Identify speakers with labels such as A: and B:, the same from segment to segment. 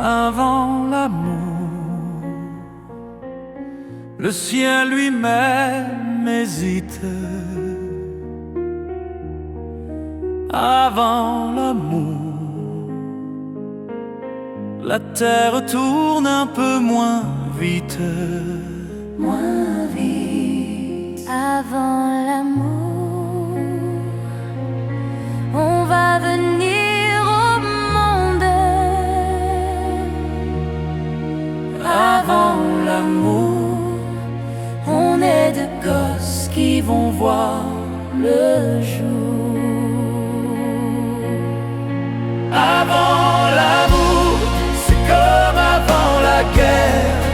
A: Avant l'amour, le ciel lui-même hésite. Avant l'amour, la terre tourne un peu moins vite.
B: Moins vite. Avant l'amour, on va venir au monde.
A: Avant l'amour, on est de gosses qui vont voir le jour. Avant l'amour, c'est comme avant la guerre.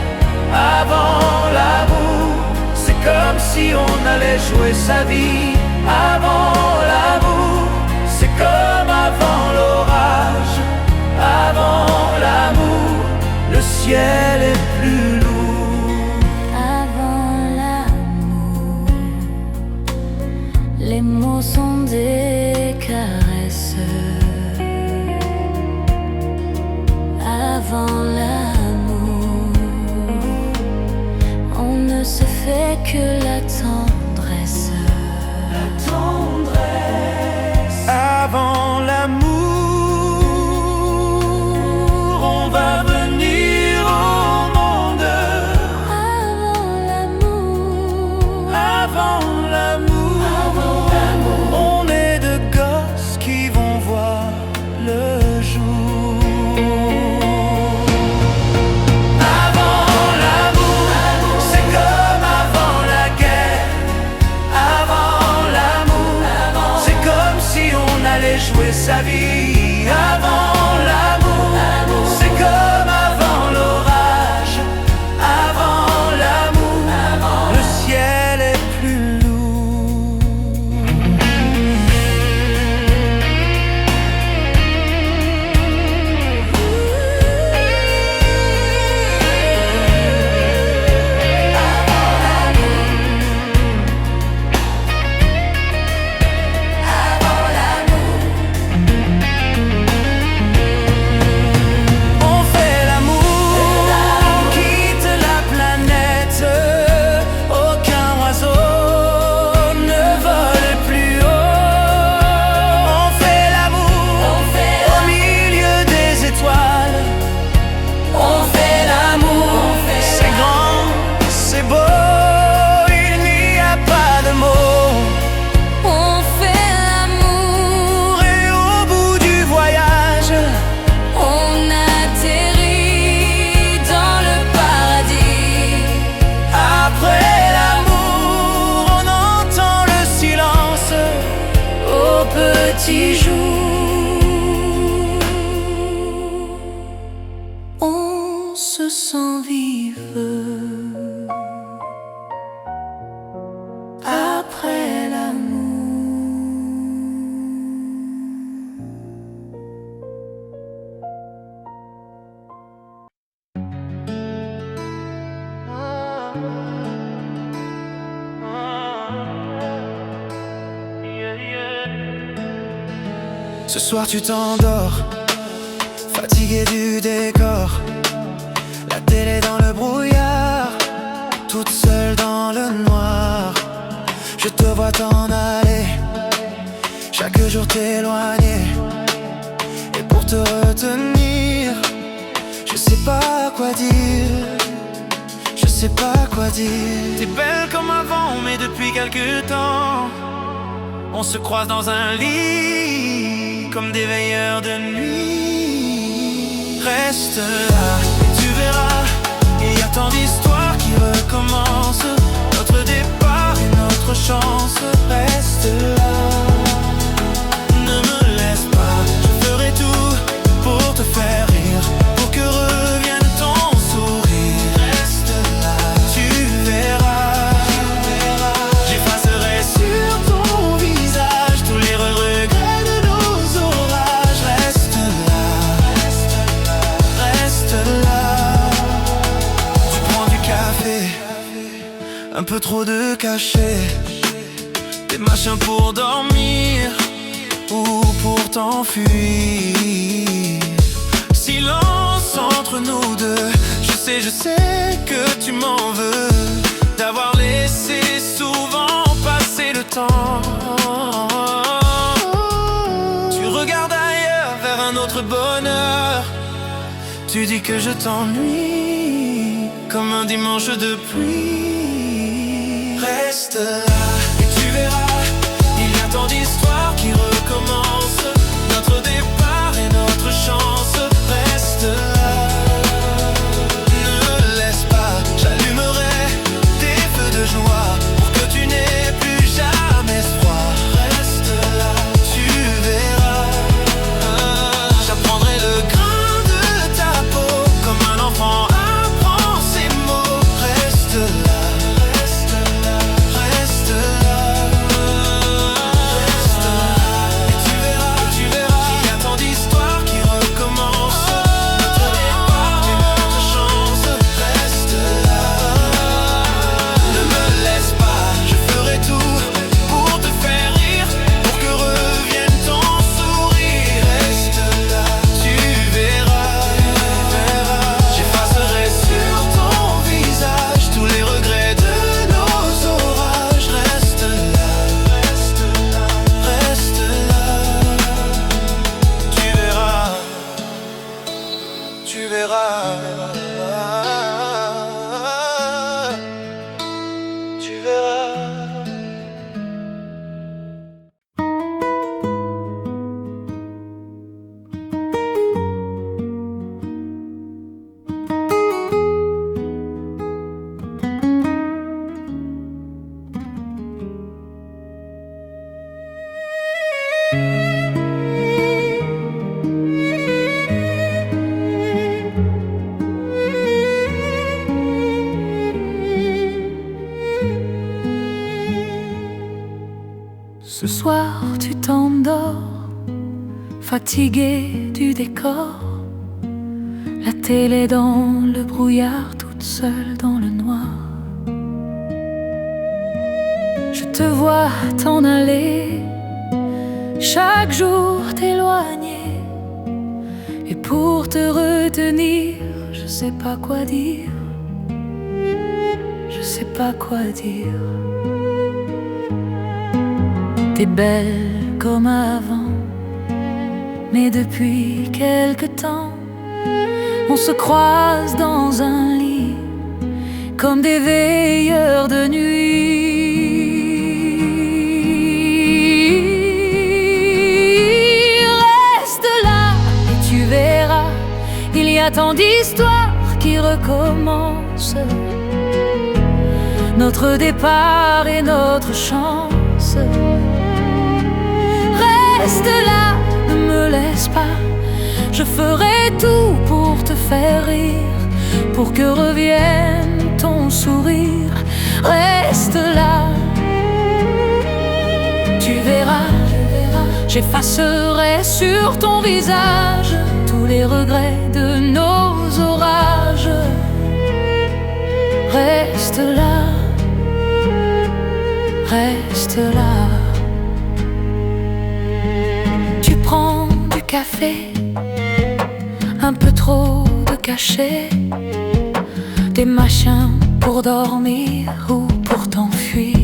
A: Avant l'amour, c'est comme si on allait jouer sa vie. Avant l'amour, c'est comme avant l'orage. Avant l'amour, le ciel est plus lourd.
B: Avant l'amour, les mots sont des caresses. Avant l'amour, on ne se fait que la tendresse.
A: La tendresse. Avant l'amour, on va venir au monde.
B: Avant l'amour,
A: Avant l'amour, on est de gosses qui vont voir le jour. Avant l'amour, c'est comme avant la guerre. Avant l'amour, c'est comme si on allait jouer sa vie. Avant l'amour, c'est comme avant l'orage. Avant l'amour, le ciel est plus lourd. On fait l'amour, quitte la planète. Aucun oiseau ne vole plus haut. On fait l'amour au milieu des étoiles. On fait l'amour, c'est grand, c'est beau, il n'y a pas de mots.
B: on fait l'amour,
A: Et au bout du voyage,
B: on atterrit dans le paradis.
A: après l'amour, on entend le silence au petit jour. On se sent vivre après l'amour. Ce soir tu t'endors, fatigué du décor. La télé dans le brouillard, toute seule dans le noir. Je te vois t'en aller, chaque jour t'éloigner. Et pour te retenir, je sais pas quoi dire. Je sais pas quoi dire. T'es belle comme avant, mais depuis quelque temps on se croise dans un lit, comme des veilleurs de nuit. Reste là, et tu verras, il y a tant d'histoires qui recommencent. Notre départ et notre chance. Reste là, ne me laisse pas. Je ferai tout pour te faire rire, pour que revienne ton sourire. Reste là, tu verras, j'effacerai sur ton visage tous les regrets. peu trop de cachets, des machins pour dormir ou pour t'enfuir. Silence entre nous deux. Je sais que tu m'en veux d'avoir laissé souvent passer le temps. Tu regardes ailleurs vers un autre bonheur. Tu dis que je t'ennuie comme un dimanche de pluie. Reste là et tu verras, il y a tant d'histoires qui recommencent. Notre départ et notre chance. Reste là, ne laisse pas, j'allumerai des feux de joie pour que tu n'aies plus jamais froid. Reste là, tu verras, j'apprendrai le grain de ta peau comme un enfant apprend ses mots. Reste là, reste là, reste là, reste là, et tu verras, il y a tant d'histoires qui recommencent. Notre départ et notre chance. Reste là, ne me laisse pas, je ferai tout pour te faire rire, pour que revienne ton sourire. Reste là, tu verras, j'effacerai sur ton visage tous les regrets de nos orages. Reste là, reste là, reste là, tu verras, tu verras, tu verras.
B: Ce soir tu t'endors, fatigué du décor, la télé dans le brouillard, toute seule dans le noir. Je te vois t'en aller, chaque jour t'éloigner, et pour te retenir, je sais pas quoi dire, je sais pas quoi dire. T'es belle comme avant, mais depuis quelque temps, on se croise dans un lit, comme des veilleurs de nuit. Reste là et tu verras, il y a tant d'histoires qui recommencent. Notre départ et notre chance. Reste là, ne me laisse pas, je ferai tout pour te faire rire, pour que revienne ton sourire. Reste là, tu verras, j'effacerai sur ton visage tous les regrets de nos orages. Reste là, reste là. Tu prends du café, un peu trop de cachet, des machins pour dormir ou pour t'enfuir.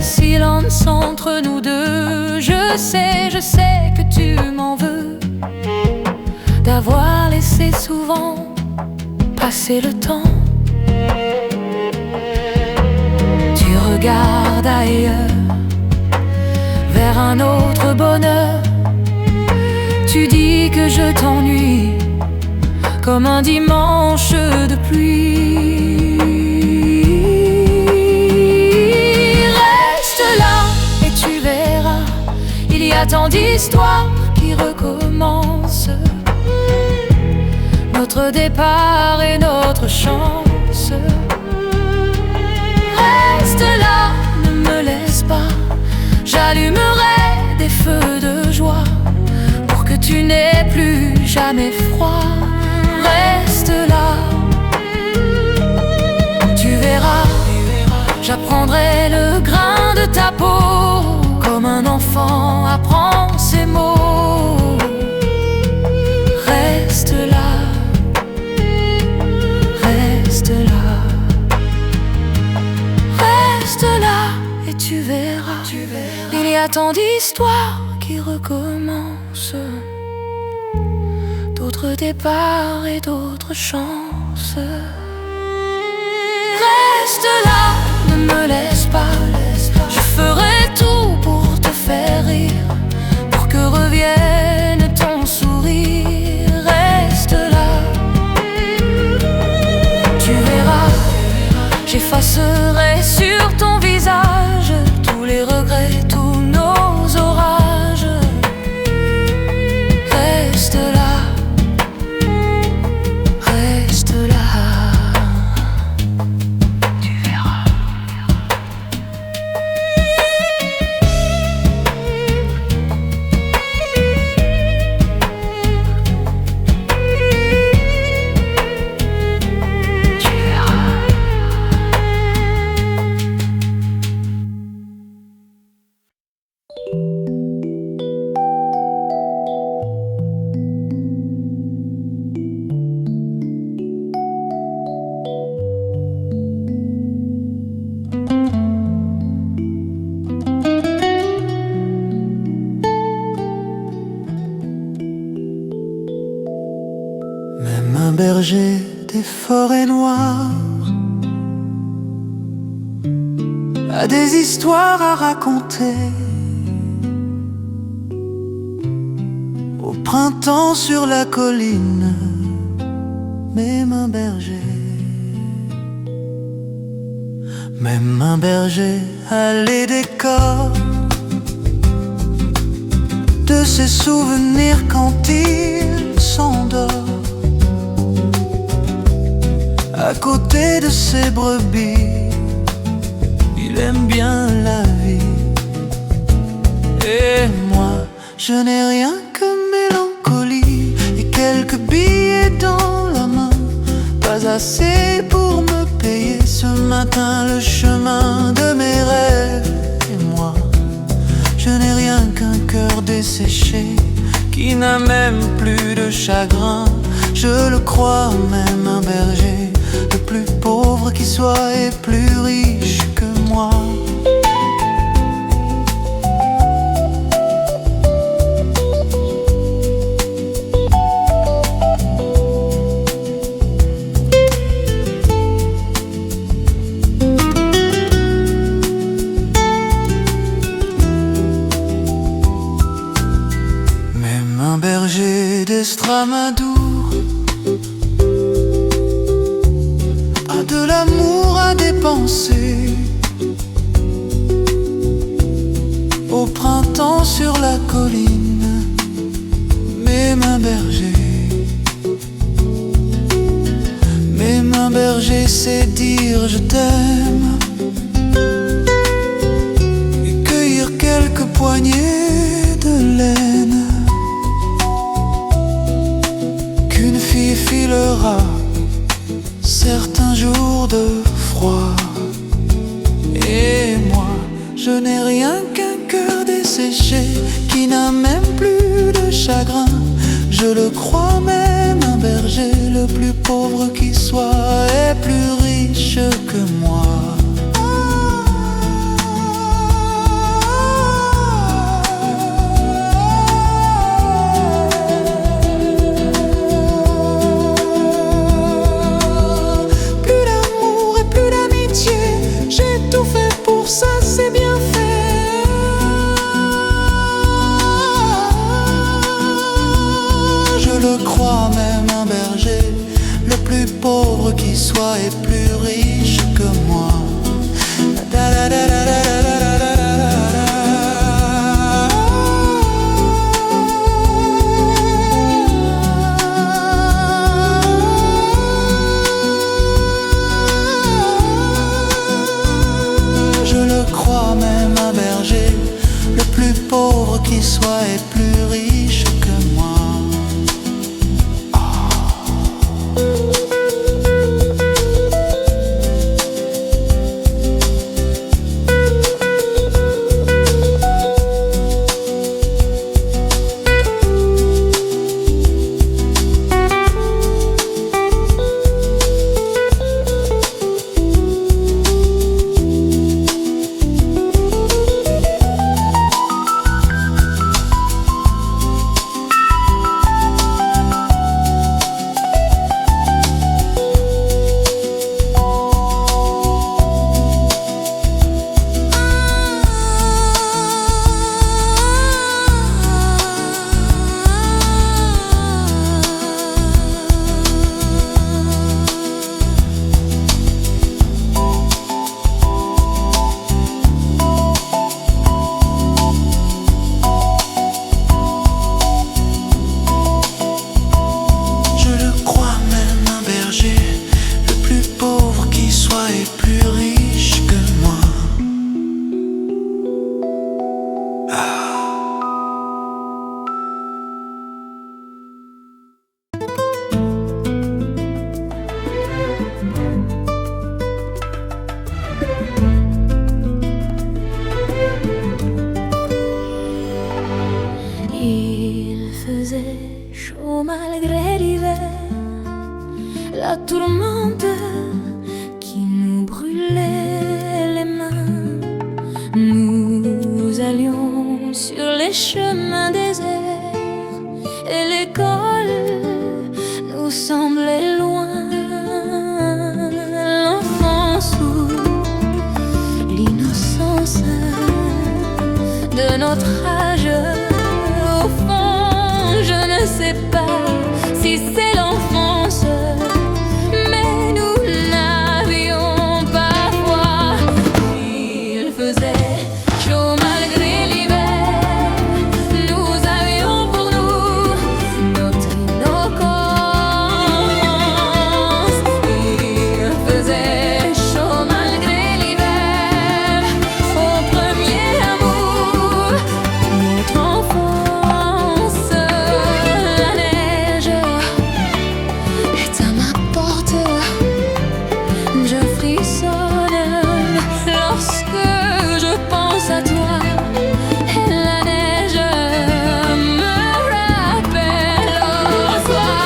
B: Silence entre nous deux, je sais que tu m'en veux d'avoir laissé souvent passer le temps. Tu regardes ailleurs vers un autre bonheur. Tu dis que je t'ennuie comme un dimanche de pluie. Reste là et tu verras, il y a tant d'histoires qui recommencent. Notre départ et notre chance. Reste là, ne me laisse pas, j'allumerai des feux de joie pour que tu n'aies plus jamais froid. Reste là, y a tant d'histoires qui recommencent, d'autres départs et d'autres chances. Reste là, ne me laisse pas, je ferai tout pour te faire rire, pour que revienne ton sourire. Reste là, tu verras, j'effacerai sur ton visage tous les regrets, tous nos orages. Reste là, reste là.
A: Même un berger des forêts noires a des histoires à raconter. Au printemps sur la colline, même un berger, même un berger a les décors de ses souvenirs quand il s'endort. À côté de ses brebis, il aime bien la vie. Et moi, je n'ai rien que mélancolie et quelques billets dans la main, pas assez pour me payer ce matin le chemin de mes rêves. Et moi, je n'ai rien qu'un cœur desséché qui n'a même plus de chagrin. Je le crois, même un berger, le plus pauvre qui soit est plus riche que moi. Même un berger d'Estramadour a de l'amour à dépenser. Au printemps sur la colline, même un berger sait dire je t'aime et cueillir quelques poignées de laine qu'une fille filera certains jours de froid. Et moi, je n'ai rien qu'un cœur desséché qui n'a même plus de chagrin. Je le crois, même un berger, le plus pauvre qui soit, est plus riche que moi. Ça c'est bien fait. Je le crois, même un berger, le plus pauvre qui soit est plus riche que moi. Même un berger, le plus pauvre qui soit est plus riche que moi. est plus riche que moi.
B: Il faisait chaud malgré l'hiver, la tourmente qui nous brûlait les mains. Nous allions sur les chemins déserts et l'école nous semblait loin. L'enfance ou l'innocence de notre âge, au fond, je ne sais pas si c'est l'enfance, mais nous n'avions pas froid. Il faisait chaud malgré l'hiver, nous avions pour nous notre innocence. Il faisait chaud malgré l'hiver, au premier amour, notre enfance. La neige est à ma porte, je frissonne lorsque je pense à toi. Et la neige me rappelle au soir.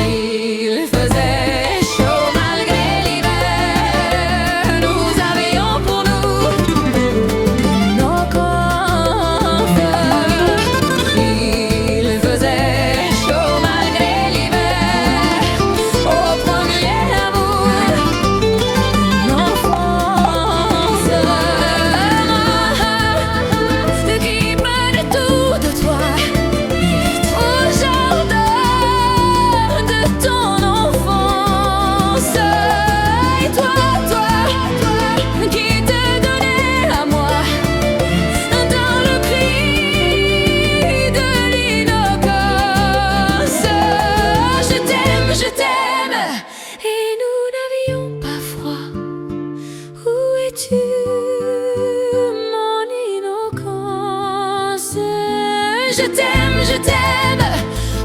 B: Il faisait chaud malgré l'hiver, nous avions pour nous nos conforts. Il faisait chaud malgré l'hiver, au premier amour, l'enfance. Je t'occupe de tout de toi, au jardin de ton enfance. Et toi, qui te donnais à moi dans le cri de l'innocence. Je t'aime, et nous n'avions pas froid. Où es-tu, mon innocence? Je t'aime,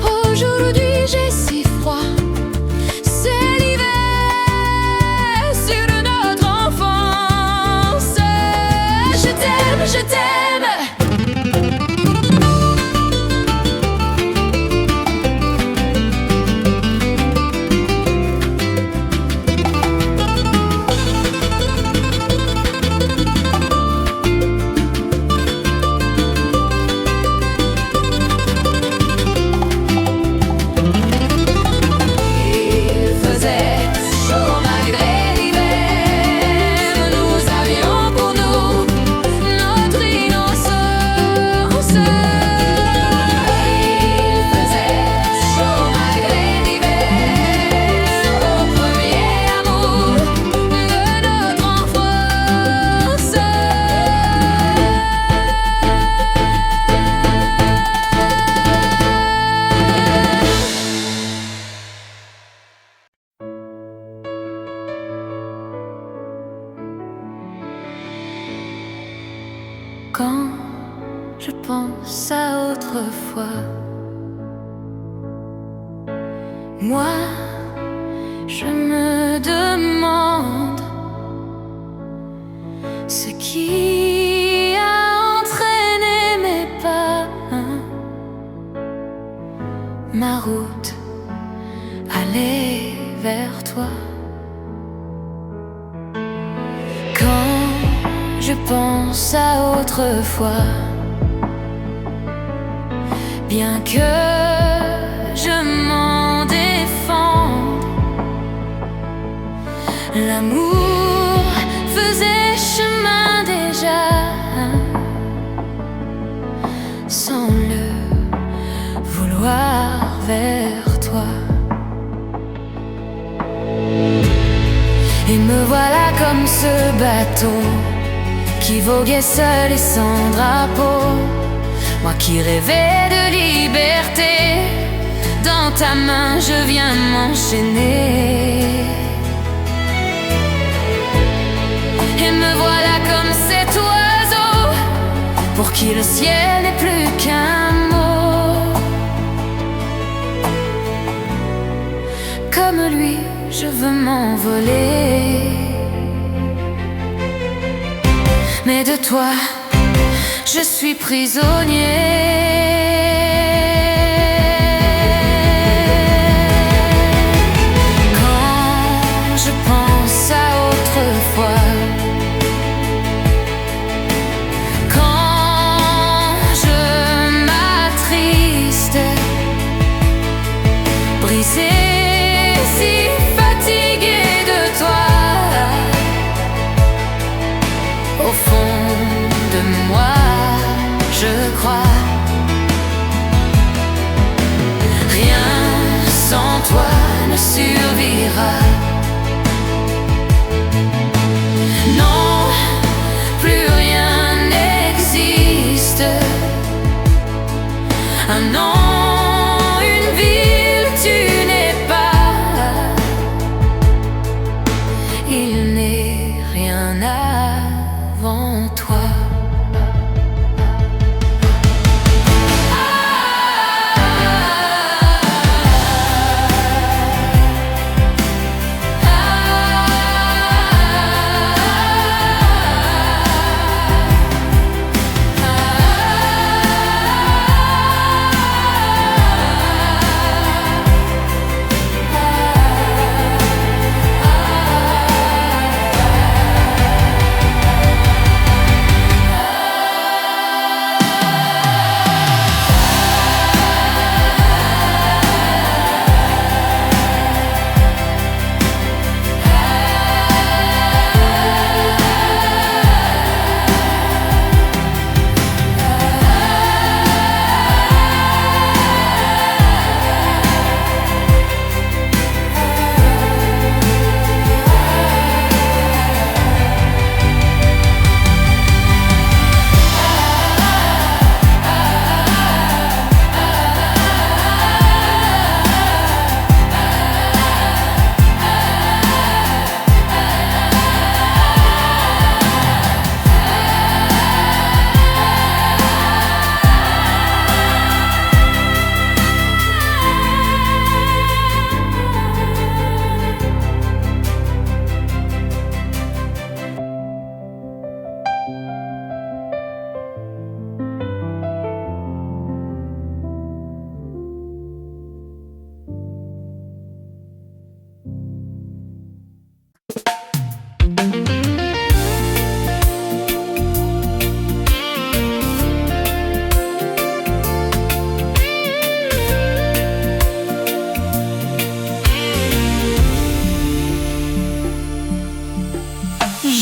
B: aujourd'hui j'ai si froid. C'est l'hiver sur notre enfance. Je t'aime. Il faisait chaud malgré l'hiver, nous avions pour nous notre innocence. Il faisait chaud malgré l'hiver, au premier amour de notre enfance. Quand je pense à autrefois, moi, je me demande ce qui a entraîné mes pas, ma route allait vers toi. Quand je pense à autrefois, bien que je m'en défende, l'amour faisait chemin déjà, sans le vouloir vers toi. Et me voilà comme ce bateau qui voguait seul et sans drapeau. Moi qui rêvais de liberté, dans ta main je viens m'enchaîner. pour qui le ciel n'est plus qu'un mot. Comme lui, je veux m'envoler, mais de toi, je suis prisonnier. Quand je pense à autrefois, quand je m'attriste, brisé, si fatigué de toi, au fond de moi, je crois. Rien sans toi ne survivra. Non, plus rien n'existe. Un an, une ville, tu n'es pas. Il n'est rien avant toi.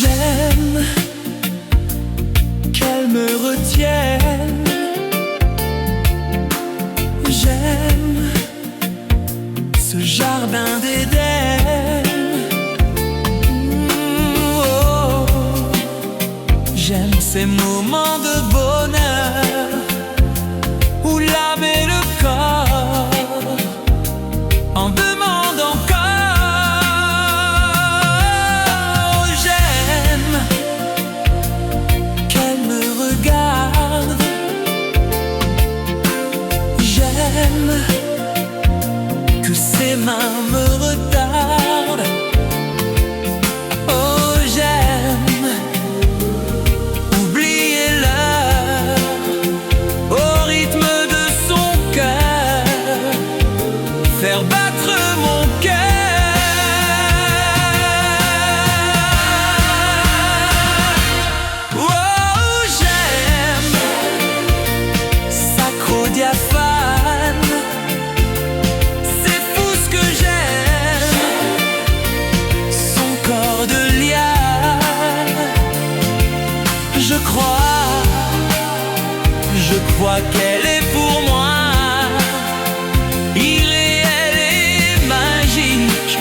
A: J'aime qu'elle me retienne. J'aime ce jardin d'Éden. Oh, j'aime ces moments de bonheur où l'âme et le corps en demandent encore. J'aime qu'elle me regarde. J'aime que ses mains me retardent. Oh, j'aime oublier l'heure au rythme de son cœur, faire battre mon cœur. Oh, j'aime sacro-diaphane. C'est fou ce que j'aime, son corps de liane. Je crois qu'elle est pour moi irréelle et magique,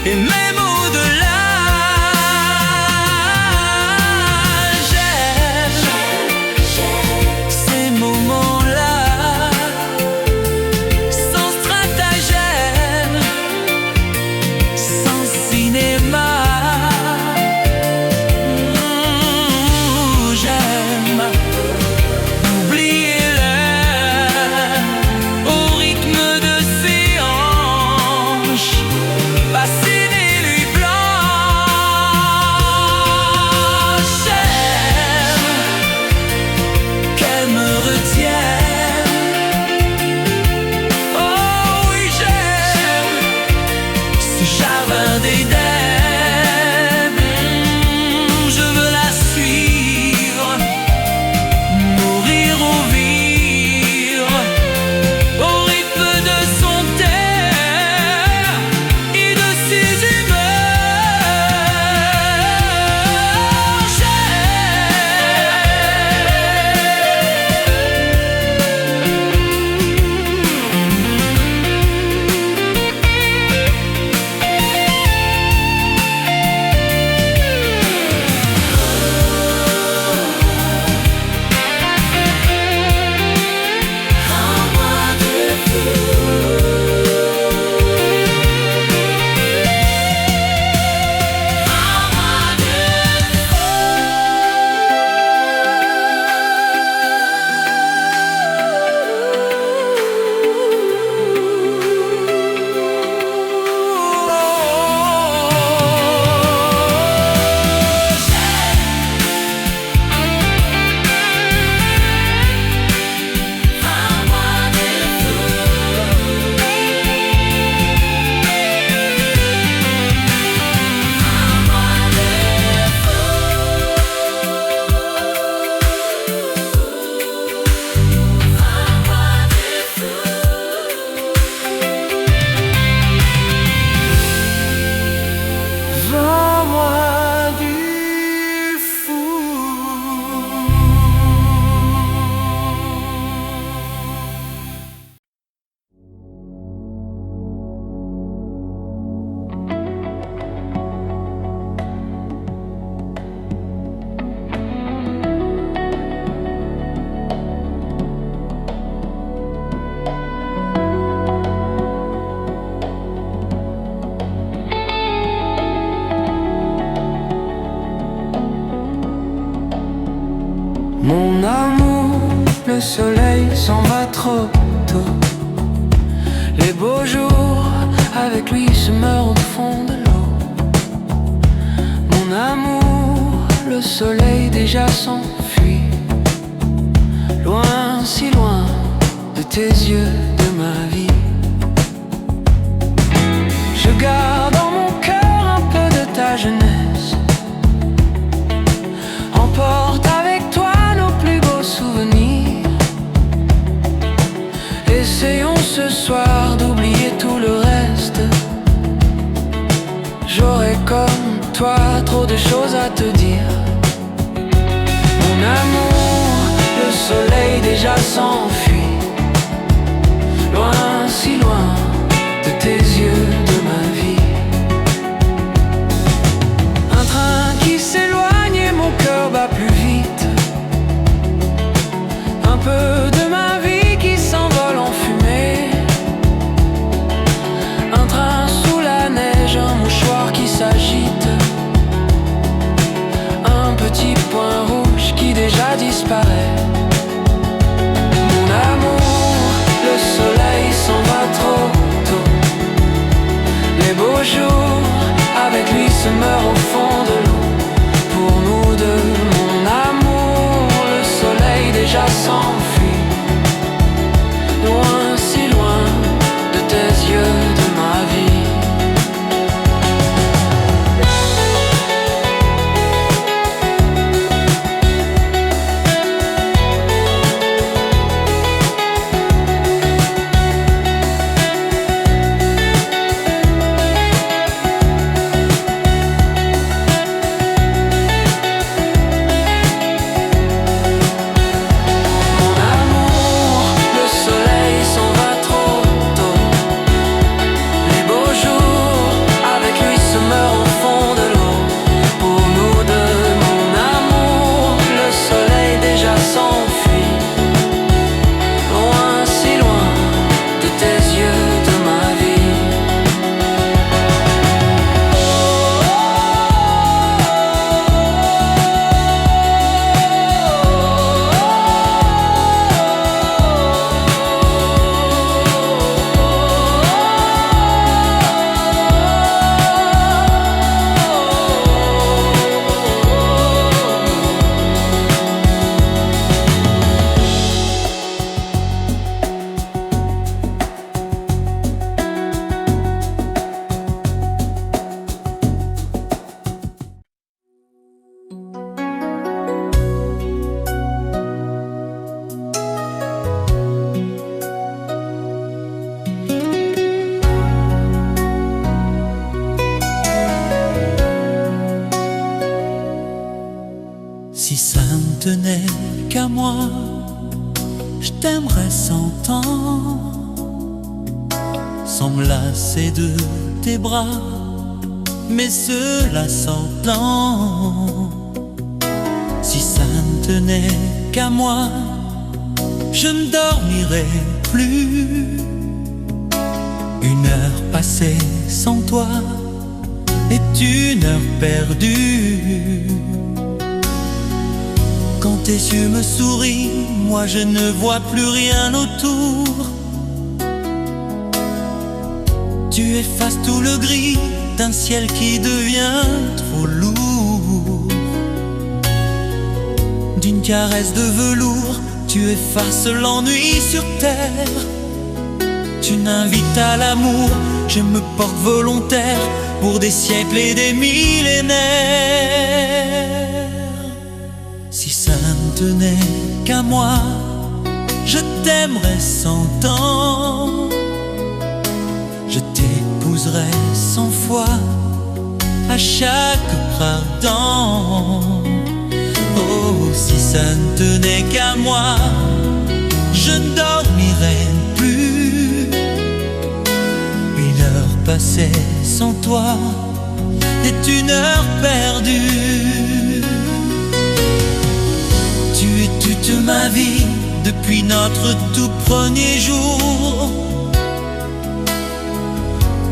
A: et même au-delà. J'aime ces moments-là, sans stratagème, sans cinéma. J'aime le soleil s'en va trop tôt. Les beaux jours avec lui se meurent au fond de l'eau. Mon amour, le soleil déjà s'enfuit, loin, si loin de tes yeux, de ma vie. Je garde dans mon cœur un peu de ta jeunesse. Emporte avec toi nos plus beaux souvenirs. Essayons ce soir d'oublier tout le reste. J'aurais comme toi trop de choses à te dire. Mon amour, le soleil déjà s'enfuit, loin, si loin de tes yeux, de ma vie. Un train qui s'éloigne et mon cœur bat plus vite. Un peu de ma vie qui s'envole en fumée. Un train sous la neige, un mouchoir qui s'agite. Un petit point rouge qui déjà disparaît. Mon amour, le soleil s'en va trop tôt. Les beaux jours avec lui se meurent au fond de l'eau. Pour nous deux, mon amour, le soleil déjà s'enfuit, loin, si loin de tes yeux, de ma vie.
C: Si ça ne tenait qu'à moi, je t'aimerais 100 ans, sans me lasser de tes bras, mais cela s'entend. Si ça ne tenait qu'à moi, je ne dormirais plus. Une heure passée sans toi est une heure perdue. Quand tes yeux me sourient, moi je ne vois plus rien autour. Tu effaces tout le gris d'un ciel qui devient trop lourd. D'une caresse de velours, tu effaces l'ennui sur terre. Tu n'invites à l'amour, je me porte volontaire pour des siècles et des millénaires. Si ça ne tenait qu'à moi, je t'aimerais 100 ans. Je t'épouserais 100 fois à chaque printemps. Oh, si ça ne tenait qu'à moi, je ne dormirais plus. Une heure passée sans toi est une heure perdue. Tu es toute ma vie depuis notre tout premier jour.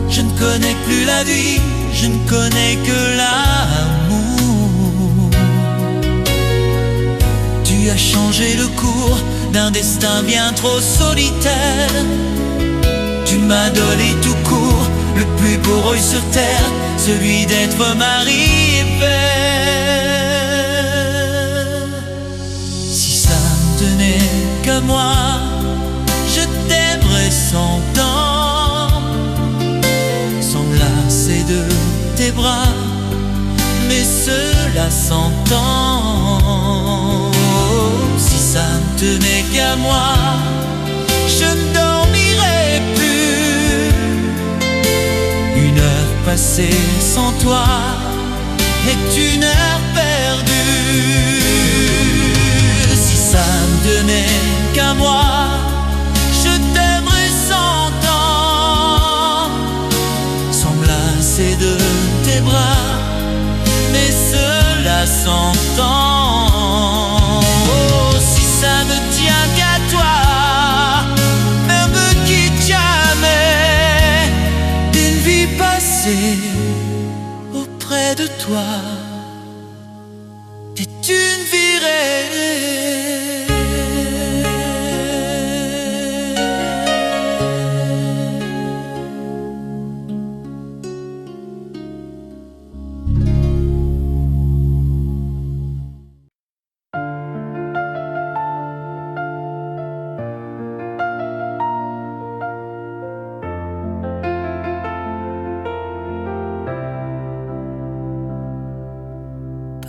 C: Je ne connais plus la vie, je ne connais que l'amour. Tu as changé le cours d'un destin bien trop solitaire. Tu m'as donné tout court le plus beau rôle sur terre, celui d'être mari et père. Si ça ne tenait qu'à moi, je t'aimerais 100 ans, sans me lasser de tes bras, mais cela s'entend. Si ça ne tenait qu'à moi, je ne dormirais plus. Une heure passée sans toi est une heure perdue. Si ça ne tenait qu'à moi, je t'aimerais 100 ans, sans me lasser de tes bras, mais cela s'entend. Oh, si ça ne tient qu'à toi, ne me quitte jamais. Une vie passée auprès de toi est une vie rêvée.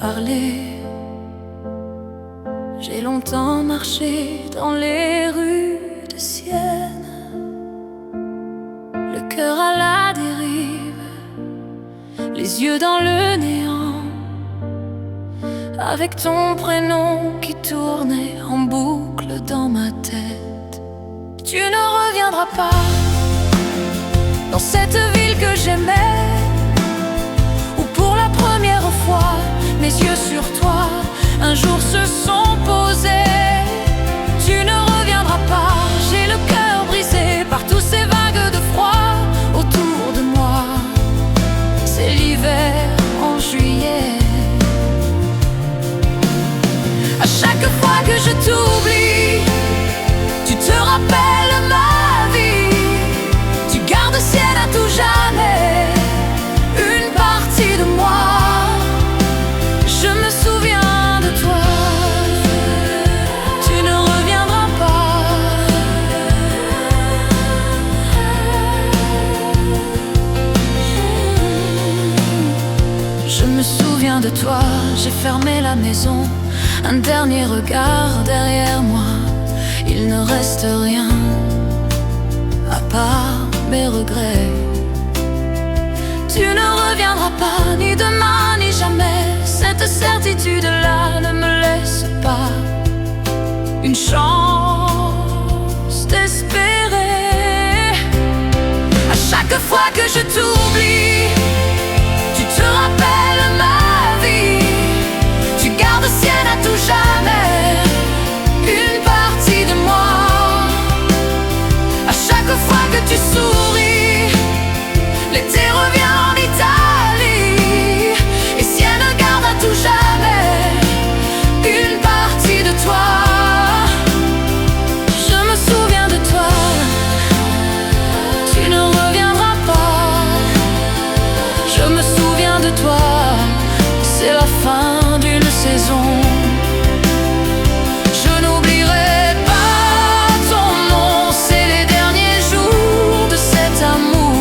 B: Parler. J'ai longtemps marché dans les rues de Sienne, le cœur à la dérive, les yeux dans le néant, avec ton prénom qui tournait en boucle dans ma tête. Tu ne reviendras pas dans cette ville que j'aimais, où pour la première fois mes yeux sur toi un jour se sont posés. Tu ne reviendras pas, j'ai le cœur brisé par tous ces vagues de froid autour de moi. C'est l'hiver en juillet. À chaque fois que je t'oublie, tu te rappelles ma vie. Tu gardes ciel à tout jamais une partie de moi. Je me souviens de toi. Tu ne reviendras pas. Je me souviens de toi. J'ai fermé la maison, un dernier regard derrière moi. Il ne reste rien à part mes regrets. Tu ne reviendras pas, ni demain ni jamais. Cette certitude-là ne me laisse pas une chance d'espérer. À chaque fois que je t'oublie, tu te rappelles ma vie. Tu gardes ciel à tout jamais une partie de moi. À chaque fois que tu souris, l'été revient en Italie, et ciel garde à tout jamais une partie de toi. Je me souviens de toi. Tu ne reviendras pas. Je me souviens de toi. C'est la fin d'une saison. Je n'oublierai pas ton nom. C'est les derniers jours de cet amour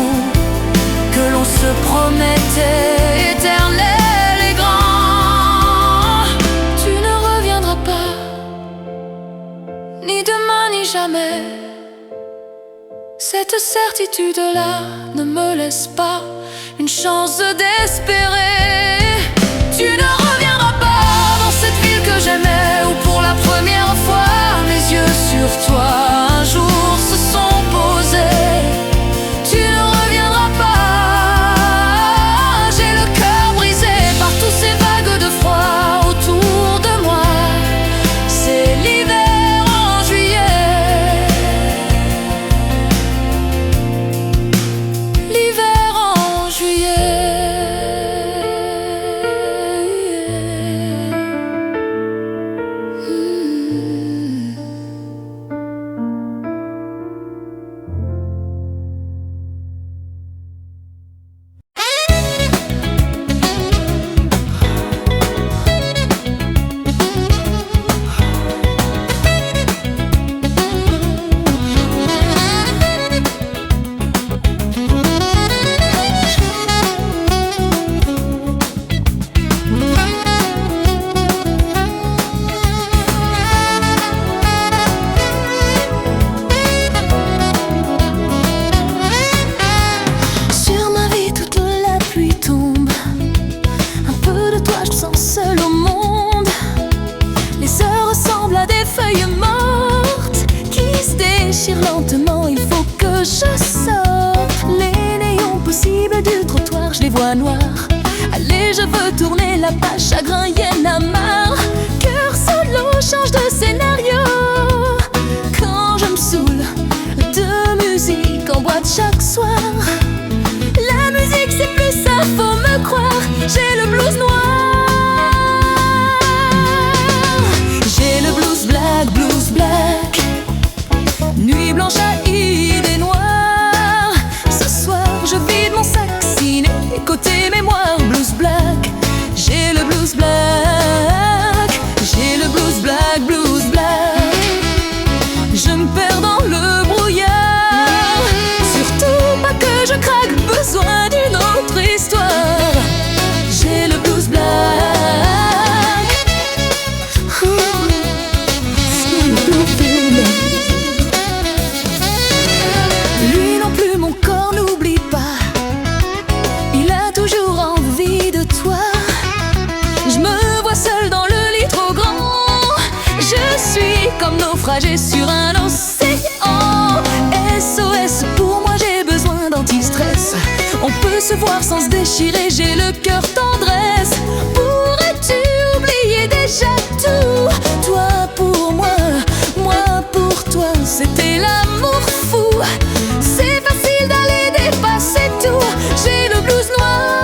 B: que l'on se promettait éternel et grand. Tu ne reviendras pas, ni demain ni jamais. Cette certitude-là ne me laisse pas une chance d'espérer. Tu ne reviendras pas dans cette ville que j'aimais, où pour la première fois mes yeux sur toi un jour se sont posés. Tu ne reviendras pas, j'ai le cœur brisé par tous ces vagues de froid autour de moi. C'est l'hiver en juillet. L'hiver en juillet. je me sens seule au monde. Les heures ressemblent à des feuilles mortes qui se déchirent lentement, il faut que je sorte. Les néons possibles du trottoir, je les vois noirs. Allez, je veux tourner la page, chagrin, y'en a marre. Cœur solo, change de scénario. Quand je me saoule de musique en boîte chaque soir. La musique c'est plus ça, faut me croire. J'ai le blues noir. J'ai le blues black, blues black. Nuit blanche à idées noires. Ce soir je vide mon sac ciné, côté mémoire, blues black. J'ai le blues black. J'ai le blues black, blues black. Je me perds dans le brouillard. Surtout pas que je craque, besoin d'une autre histoire. J'ai le blues black. Lui non plus, mon corps n'oublie pas. Il a toujours envie de toi. Je me vois seule dans le lit trop grand. Je suis comme naufragé sur un océan. SOS, pour moi j'ai besoin d'anti-stress. On peut se voir sans se déchirer, j'ai le cœur tendresse. Pourrais-tu oublier déjà tout? Toi pour moi, moi pour toi, c'était l'amour fou. C'est facile d'aller dépasser tout. J'ai le blues noir.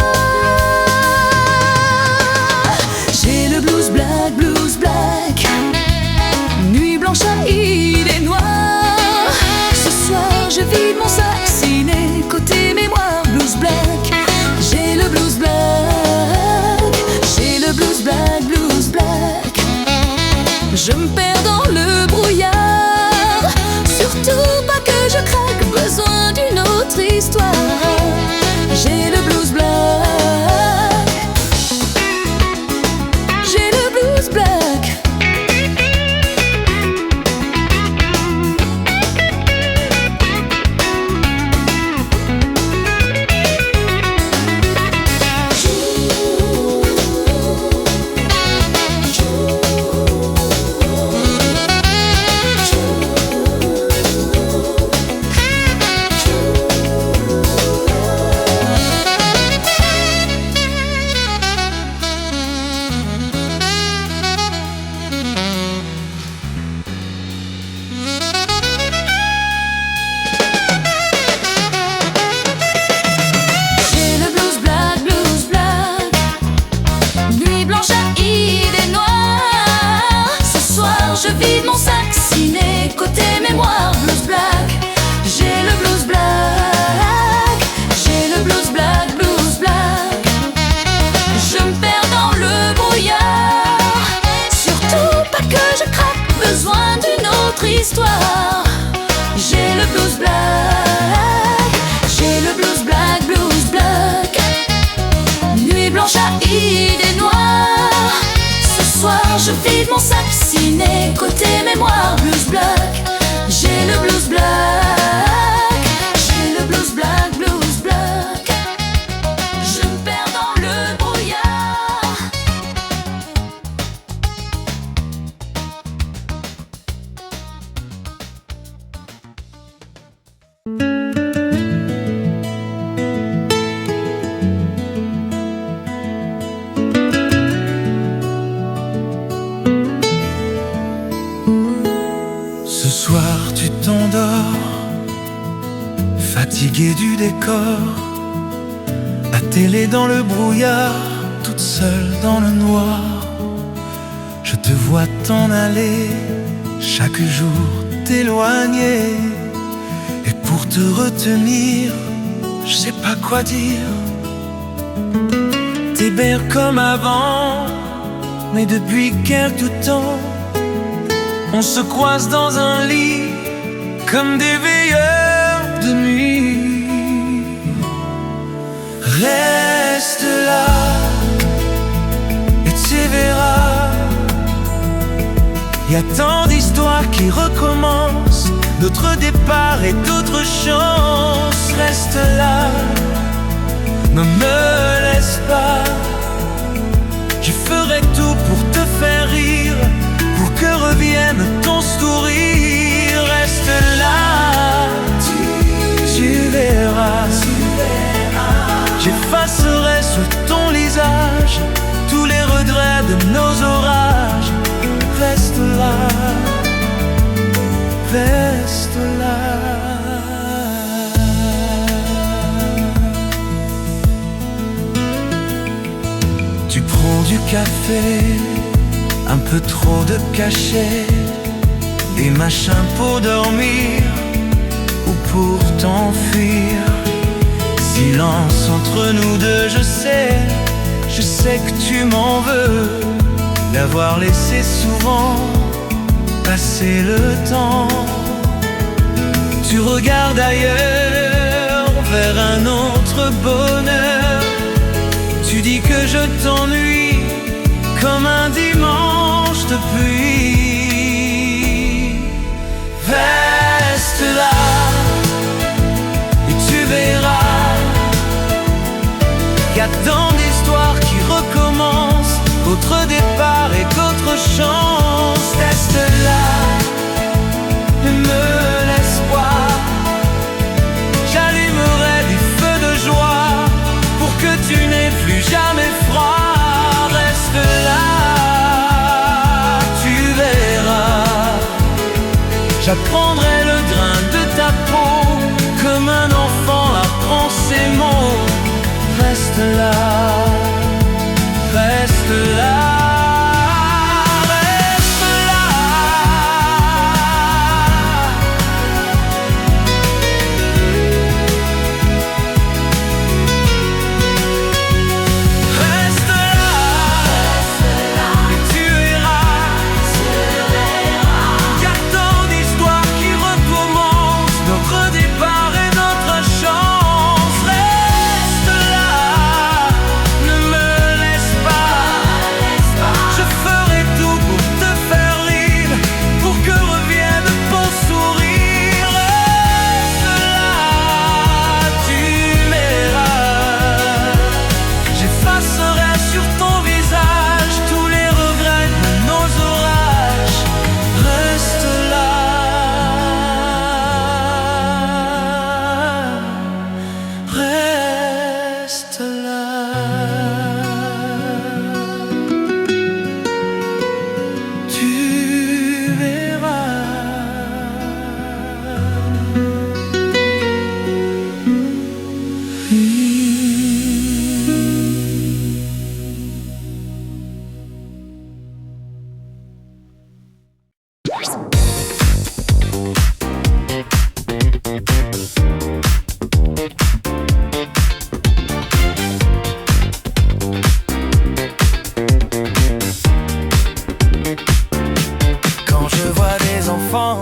B: J'ai le blues black, blues black. Nuit blanche à idées noires. Ce soir je vide mon sac ciné, côté mémoire, blues black. J'ai le blues black. J'ai le blues black, blues black. Je me perds dans le brouillard. Surtout pas que je craque, besoin d'une autre histoire. J'ai le blues black. J'ai le blues black. Je vide mon sac ciné, côté mémoire, blues black. J'ai le blues black. J'ai le blues black, blues black. Je me perds dans le brouillard. Surtout pas que je craque, besoin d'une autre histoire. J'ai le blues black. J'ai le blues black, blues black. Nuit blanche à idées noires. Ce soir je vide mon sac ciné, côté mémoire, blues black. J'ai le blues black. J'ai le blues black, blues black. Je me perds dans le brouillard.
A: Ce soir tu t'endors, fatigué du décor. La télé dans le brouillard, toute seule dans le noir. Je te vois t'en aller, chaque jour t'éloigner. Et pour te retenir, je sais pas quoi dire. T'es belle comme avant, mais depuis quelque temps on se croise dans un lit comme des veilleurs de nuit. Reste là et tu verras, y a tant d'histoires qui recommencent, d'autres départs et d'autres chances. Reste là, ne me laisse pas. J'ai café, un peu trop de cachets, des machins pour dormir ou pour t'enfuir. Silence entre nous deux, je sais que tu m'en veux d'avoir laissé souvent passer le temps. Tu regardes ailleurs vers un autre bonheur. Tu dis que je t'ennuie comme un dimanche de pluie. Reste là et tu verras qu'il y a tant d'histoires qui recommencent, d'autres départs et d'autres chances. Reste là et me laisse voir. J'allumerai des feux de joie pour que tu n'aies plus jamais froid. Reste là, tu verras. J'apprendrai le grain de ta peau comme un enfant apprend ses mots. Reste là, reste là.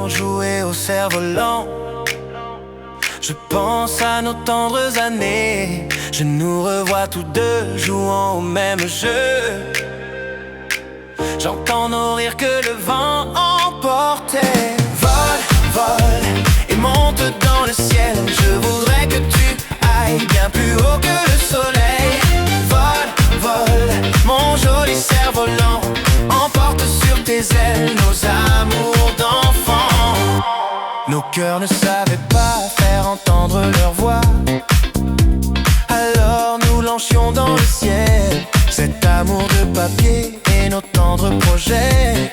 A: Jouer au cerf-volant, je pense à nos tendres années. Je nous revois tous deux jouant au même jeu. J'entends nos rires que le vent emportait. Vole, vole et monte dans le ciel. Je voudrais que tu ailles bien plus haut que le soleil. Vole, vole, mon joli cerf-volant. Emporte sur tes ailes nos amours d'enfants. Nos cœurs ne savaient pas faire entendre leur voix. Alors nous lancions dans le ciel cet amour de papier et nos tendres projets.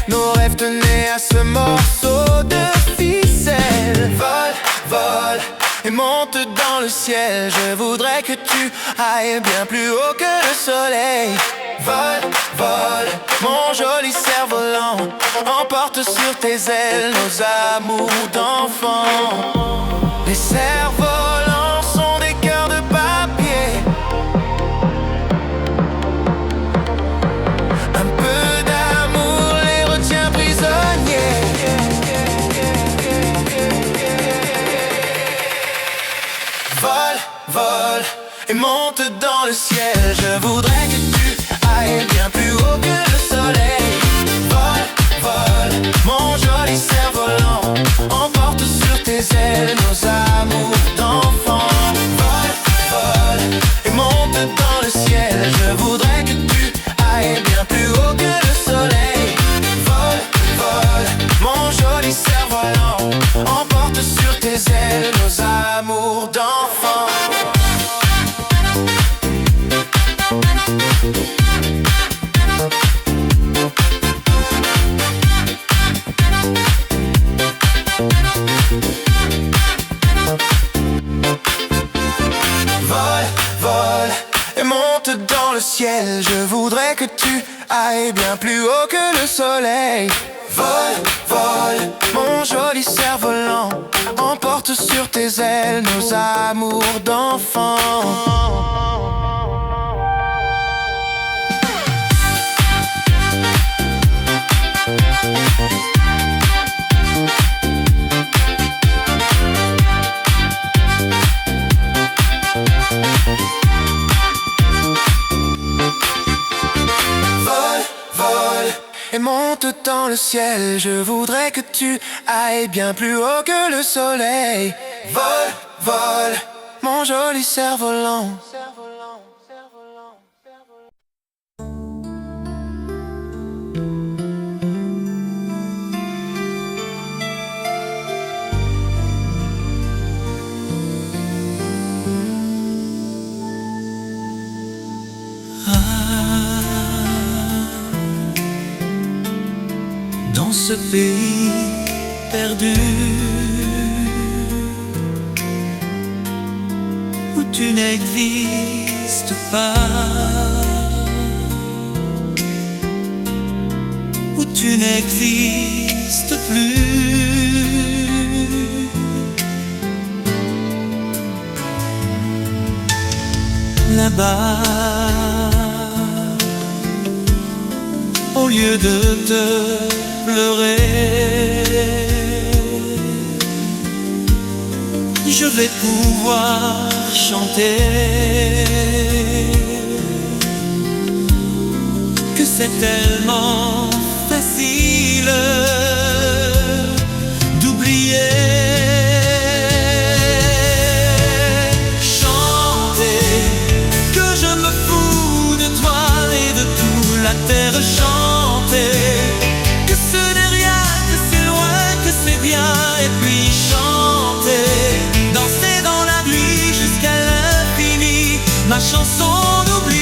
A: Nos rêves tenaient à ce morceau de ficelle. Vole, vole et monte dans le ciel. Je voudrais que tu ailles bien plus haut que le soleil. Vole, vole, mon joli cerf-volant. Emporte sur tes ailes nos amours d'enfants. Les cerfs-volants sont des cœurs de papier. Un peu d'amour les retient prisonniers. Vole, vole et monte dans le ciel. Je voudrais que tu ailles bien plus haut que le soleil. Vole, vole, mon joli cerf-volant. Emporte sur tes ailes nos amours d'enfants. Vole, vole et monte dans le ciel. Je voudrais que tu ailles bien plus haut que le soleil. Vole, vole, mon joli cerf-volant. Emporte sur tes ailes nos amours d'enfants. que tu ailles bien plus haut que le soleil. Vole, vole, mon joli cerf-volant, emporte sur tes ailes nos amours d'enfants. Et monte dans le ciel, je voudrais que tu ailles bien plus haut que le soleil. Vole, vole, mon joli cerf-volant.
C: Dans ce pays perdu où tu n'existes pas, où tu n'existes plus, là-bas, au lieu de te pleurer, je vais pouvoir chanter que c'est tellement facile d'oublier. Chanter que je me fous de toi et de toute la terre. Chanter et puis chanter, danser dans la nuit jusqu'à l'infini, ma chanson d'oubli.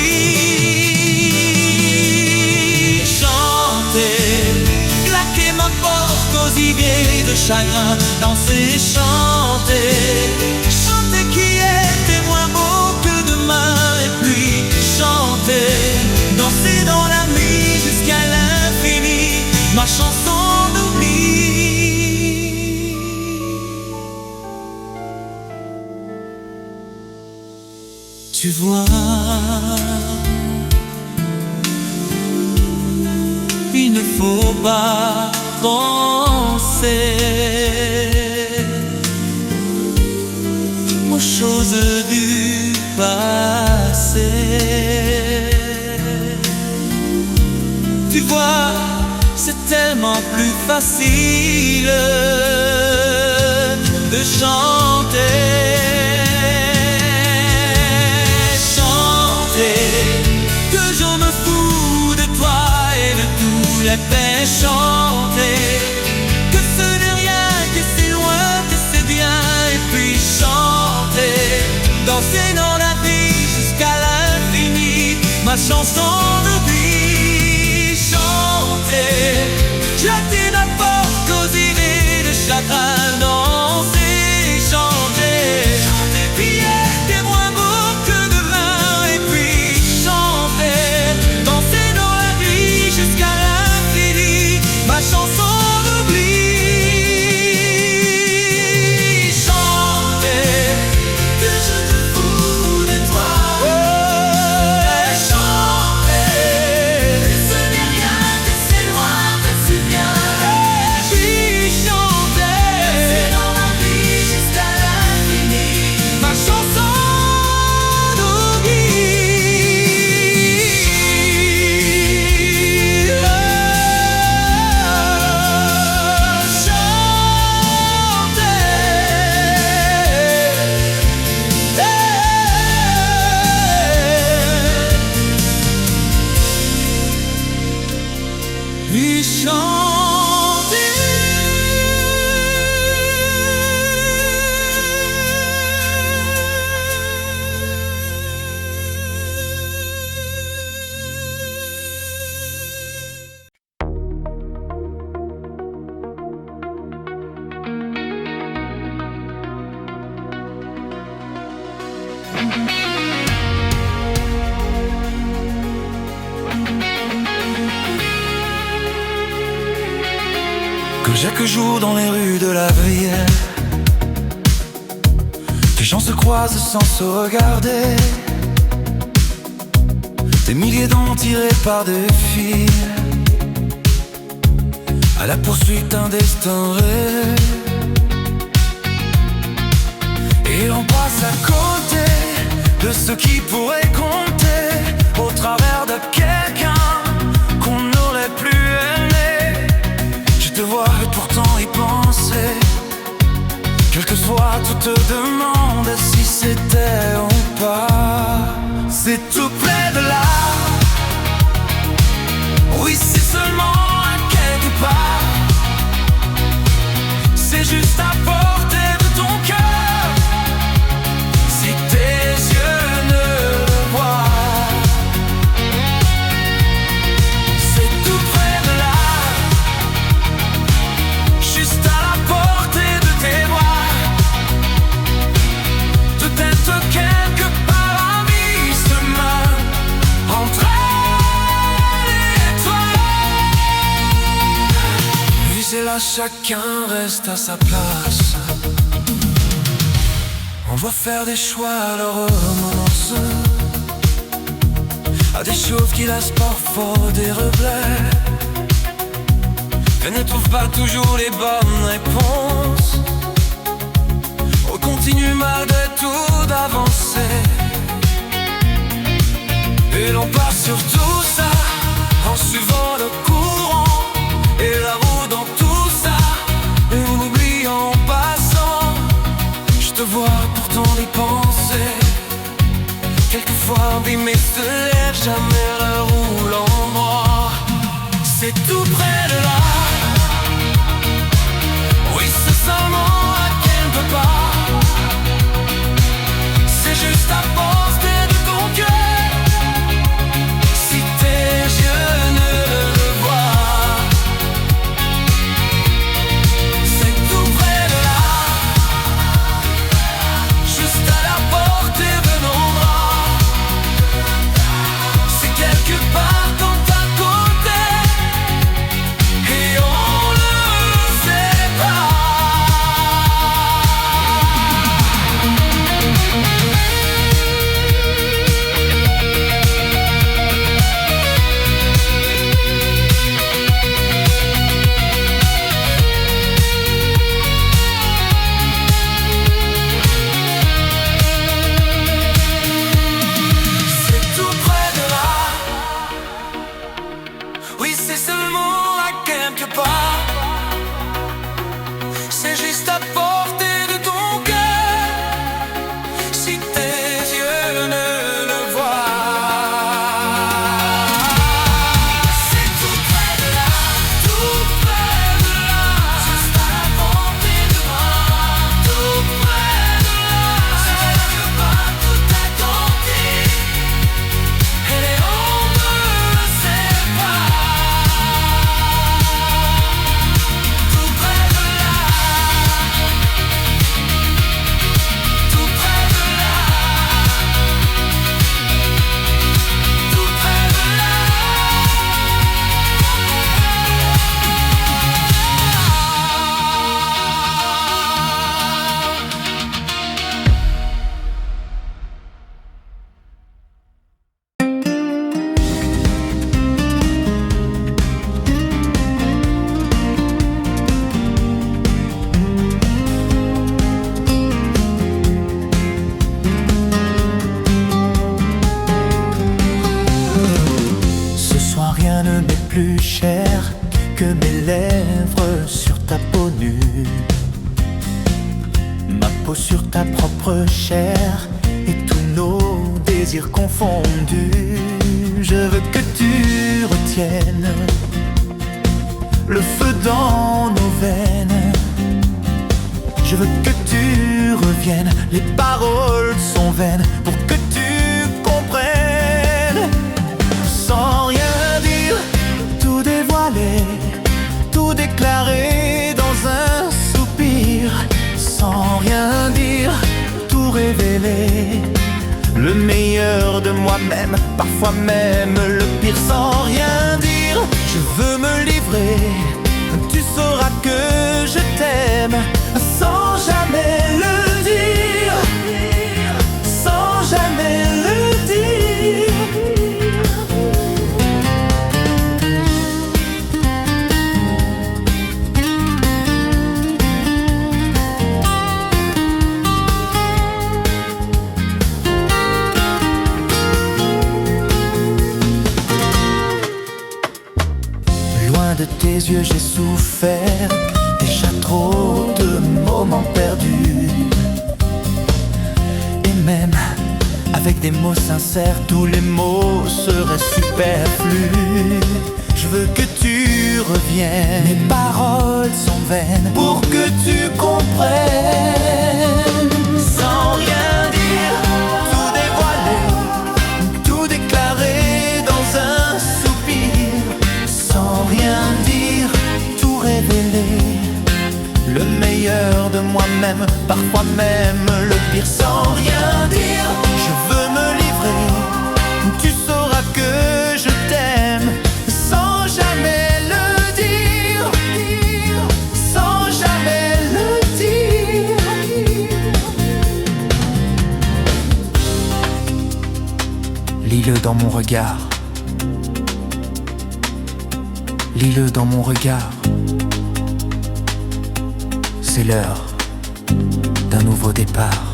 C: Chanter, claquer ma porte aux ivriers de chagrin, danser, chanter, chanter qui était moins beau que demain, et puis chanter, danser dans la nuit jusqu'à l'infini, ma chanson d'oubli. Tu vois, il ne faut pas penser aux choses du passé. Tu vois, c'est tellement plus facile de chanter. Que je me fous de toi et de tous les peines. Chanter que ce n'est rien, que c'est loin, que c'est bien. Et puis chanter, danser dans la vie jusqu'à l'infini, ma chanson d'oubli. Chanter, jeter n'importe qu'aux idées de chagrin. Danser, chanter, chanter puis être moins beau que demain. Et puis chanter, danser dans la vie jusqu'à l'infini, ma chanson d'oubli. Chanter que je te fous de toi. Chanter que ce n'est rien, que c'est loin, que c'est bien. Et puis chanter, danser dans la vie jusqu'à l'infini, ma chanson d'oubli. Puis chanter.
A: que chaque jour dans les rues de la ville, des gens se croisent sans se regarder, des milliers d'enfants tirés par des fils, à la poursuite d'un destin réel. Et l'on passe à côté de ceux qui pourraient compter au travers de quelqu'un qu'on n'aurait plus aimé. Je te vois et pourtant y penser, quelle que soit toute demande, si c'était ou pas. C'est tout près de là, oui c'est seulement à quelque part. C'est juste à portée de ton cœur, si tes yeux ne le voient. C'est tout près de là, juste à la portée de tes bras. Peut-être quelque part un mi-chemin entre elle et toi. Puis c'est là, chacun reste à sa place. On doit faire des choix, alors renonce à des choses qui laissent parfois des regrets. Et ne trouve pas toujours les bonnes réponses. On continue malgré tout d'avancer. Et l'on part sur tout ça en suivant le courant et la roue dans tout ça, et en oubliant en passant. Je te vois pourtant y penser, quelquefois abîmé se lève, jamais le roule en droit. C'est tout près de là, oui c'est seulement à quelque part. C'est juste à portée de ton cœur, si tes yeux ne le voient. C'est tout près de là, juste à la portée de nos bras. C'est quelque part dans ta côté, et on ne sait pas. C'est tout près de là, oui c'est seulement à quelque part. C'est juste à portée de ton cœur, si tes yeux ne le voient. C'est tout près de là, juste à la portée de moi. Tout près de là, c'est quelque part tout à tenter, et on ne le sait pas. Tout près de là, tout près de là, tout près de là.
D: Ce soir rien ne m'est plus cher que mes lèvres sur ta peau nue, ma peau sur ta propre chair et tous nos désirs confondus. Je veux que tu retiennes le feu dans nos veines. Je veux que tu reviennes, les paroles sont vaines pour que tu comprennes. Sans rien dire, tout dévoiler, tout déclarer dans un soupir. Sans rien dire, tout révéler, le meilleur de moi-même, parfois même le pire. Sans rien dire, je veux me livrer, tu sauras que de tes yeux j'ai souffert, déjà trop de moments perdus. Et même avec des mots sincères, tous les mots seraient superflus. Je veux que tu reviennes, mes paroles sont vaines, pour que tu comprennes. Sans rien dire, tout dévoiler, tout déclarer dans un soupir. Sans rien dire, tout révéler, le meilleur de moi-même, parfois même le pire. Sans rien dire, je veux me livrer, tu sauras que je t'aime. Sans jamais le dire, sans jamais le dire. Lis-le dans mon regard, lis-le dans mon regard. C'est l'heure d'un nouveau départ.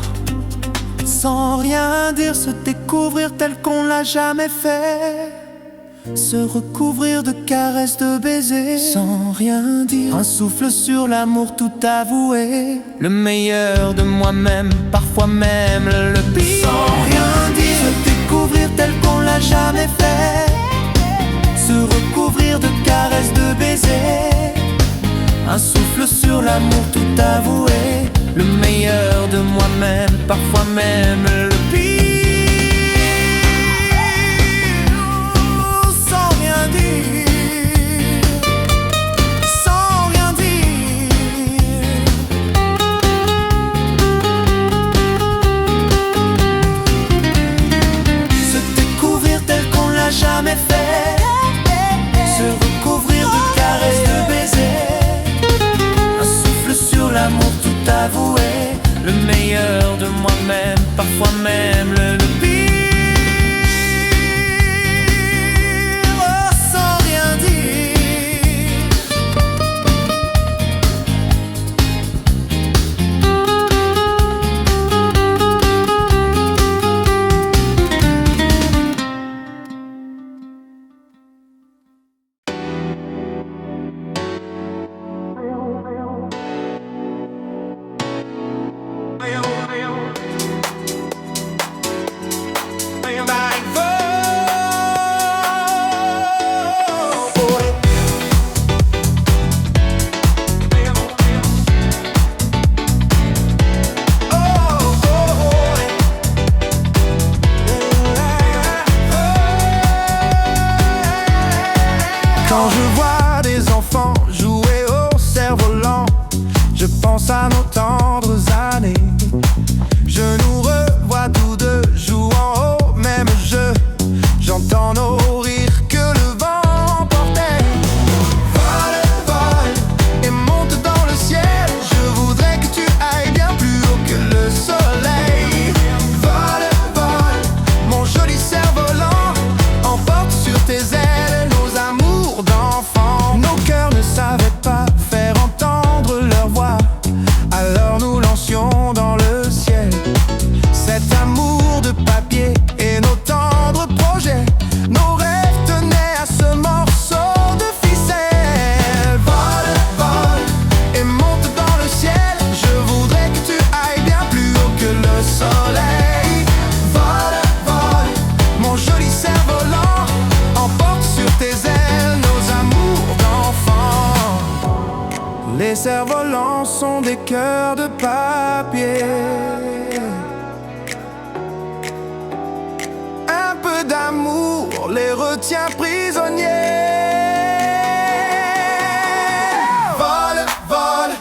D: Sans rien dire, se découvrir tel qu'on l'a jamais fait, se recouvrir de caresses, de baisers. Sans rien dire, un souffle sur l'amour, tout avouer, le meilleur de moi-même, parfois même le pire. Sans rien dire, se découvrir tel qu'on l'a jamais fait, se recouvrir de caresses, de baisers. Un souffle sur l'amour, tout avoué, le meilleur de moi-même, parfois même le pire. Sans rien dire, sans rien dire. Se découvrir tel qu'on l'a jamais fait, se recouvrir de caresses, de baisers. Sur l'amour, tout avoué, le meilleur de moi-même, parfois même le pire. Oh, sans rien dire. Quand je vois des enfants jouer au cerf-volant, je pense à nos tendres années. Je nous revois tous deux jouant au même jeu. J'entends nos rires que le vent portait. Vole, vole et monte dans le ciel. Je voudrais que tu ailles bien plus haut que le soleil. Vole, vole, mon joli cerf-volant, emporte sur tes ailes nos amours d'enfants. Nos cœurs ne savaient pas faire entendre leur voix, alors nous lancions dans le ciel cet amour de papier et nos tendres projets. Nos rêves tenaient à ce morceau de ficelle. Vole, vole et monte dans le ciel. Je voudrais que tu ailles bien plus haut que le soleil. Vole, vole, mon joli cerf-volant, emporte sur tes ailes nos amours d'enfants. Les cerfs-volants sont des cœurs de papier. Un peu d'amour les retient prisonniers. Vole, vole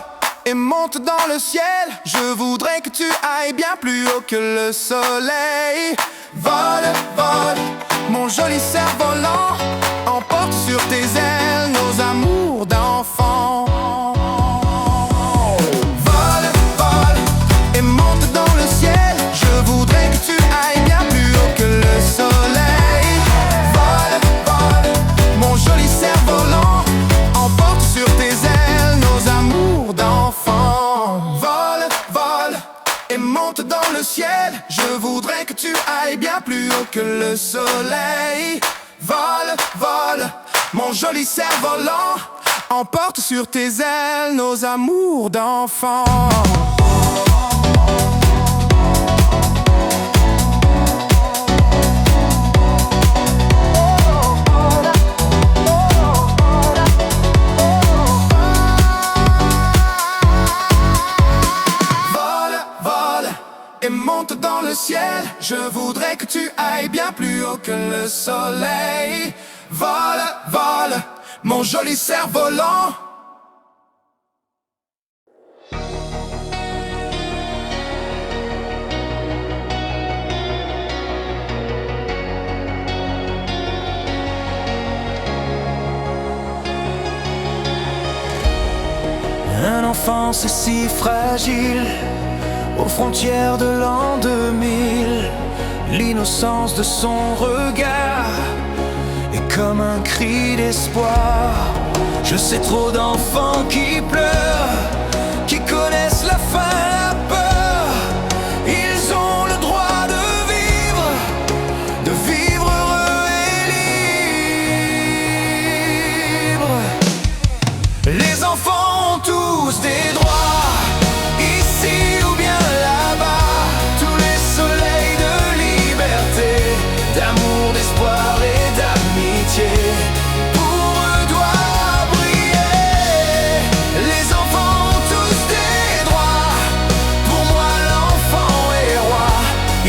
D: et monte dans le ciel. Je voudrais que tu ailles bien plus haut que le soleil. Vole, vole, mon joli cerf-volant, emporte sur tes ailes nos amours d'enfants. Vole, vole et monte dans le ciel. Je voudrais que tu ailles bien plus haut que le soleil. Vole, vole, mon joli cerf-volant, emporte sur tes ailes nos amours d'enfants. Vole, vole et monte dans le ciel. Je voudrais que tu ailles bien plus haut que le soleil. Vole, vole, mon joli cerf-volant,
A: Emporte sur tes ailes nos amours d'enfants. Vole, vole et monte dans le ciel. Je voudrais que tu ailles bien plus haut que le soleil. Vole, vole, mon joli cerf-volant. Un enfant c'est si fragile, aux frontières de l'an 2000. L'innocence de son regard est comme un cri d'espoir. Je sais trop d'enfants qui pleurent, qui connaissent la faim, la peur. Ils ont le droit de vivre heureux et libres. Les enfants ont tous des droits, ici ou bien là-bas. Tous les soleils de liberté, d'amour, d'espoir et d'amitié. Pour eux doit briller. Les enfants ont tous des droits. Pour moi l'enfant est roi.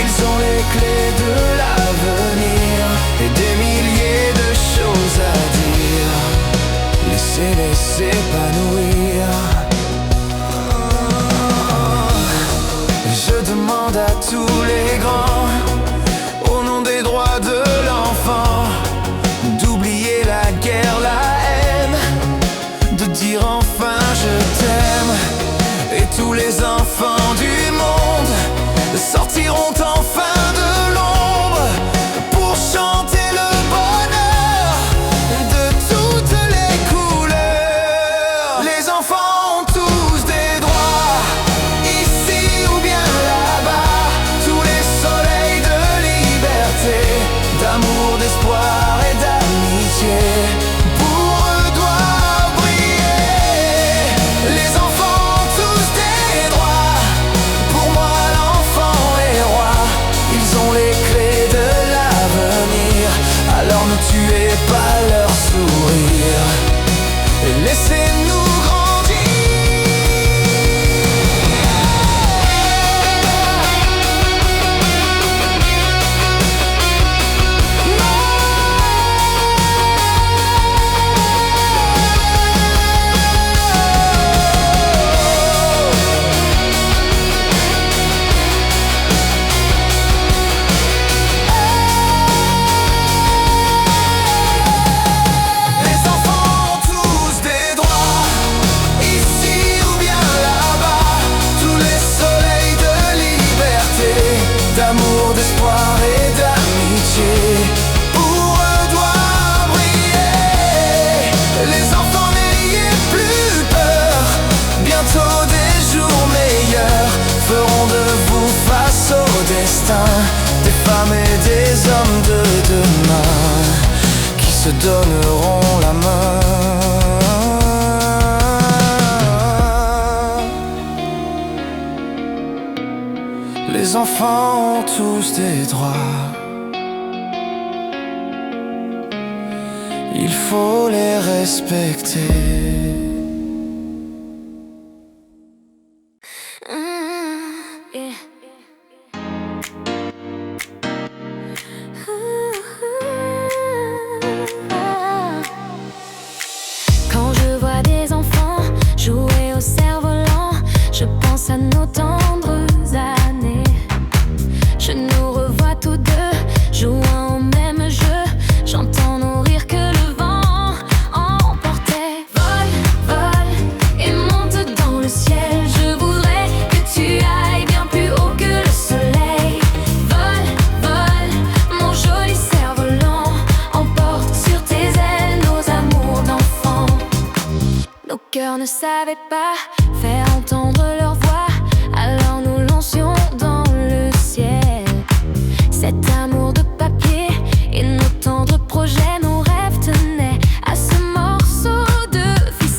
A: Ils ont les clés de l'avenir et des milliers de choses à dire. Laissez-les s'épanouir. Je demande à tous les grands, au nom des droits de l'enfant, d'oublier la guerre, la haine, de dire enfin je t'aime. Et tous les enfants du monde sortiront enfin de l'ombre pour chanter le bonheur de toutes les couleurs. Les enfants ont tous des droits, ici ou bien là-bas. Tous les soleils de liberté, d'amour, d'espoir et d'amitié. Pour eux doit briller. Les enfants ont tous des droits. Pour moi l'enfant est roi. Ils ont les clés de l'avenir. Alors ne tuez pas leur sourire et laissez-nous d'amour, d'espoir et d'amitié. Pour eux doit briller. Les enfants n'ayez plus peur. Bientôt des jours meilleurs feront de vous face au destin. Des femmes et des hommes de demain qui se donneront la main. Les enfants ont tous des droits. Il faut les respecter.
B: Quand je vois des enfants jouer au cerf-volant, je pense à nos tendres années. Je nous revois tous deux jouant au même jeu. J'entends nos rires que le vent emportait. Vole, vole et monte dans le ciel. Je voudrais que tu ailles bien plus haut que le soleil. Vole, vole, mon joli cerf-volant. Emporte sur tes ailes nos amours d'enfants. Nos cœurs ne savaient pas faire entendre leur voix, alors nous lancions dans le ciel. Cet amour de papier et nos tendres projets, nos rêves tenaient à ce morceau de ficelle.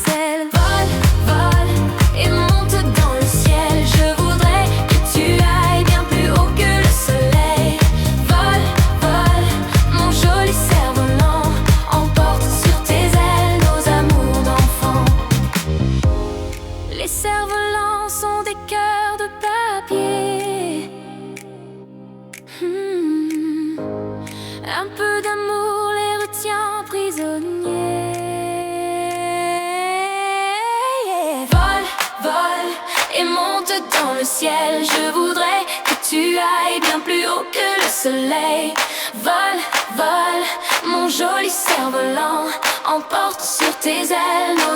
B: ciel. Je voudrais que tu ailles bien plus haut que le soleil. Vole, vole, mon joli cerf-volant, emporte sur tes ailes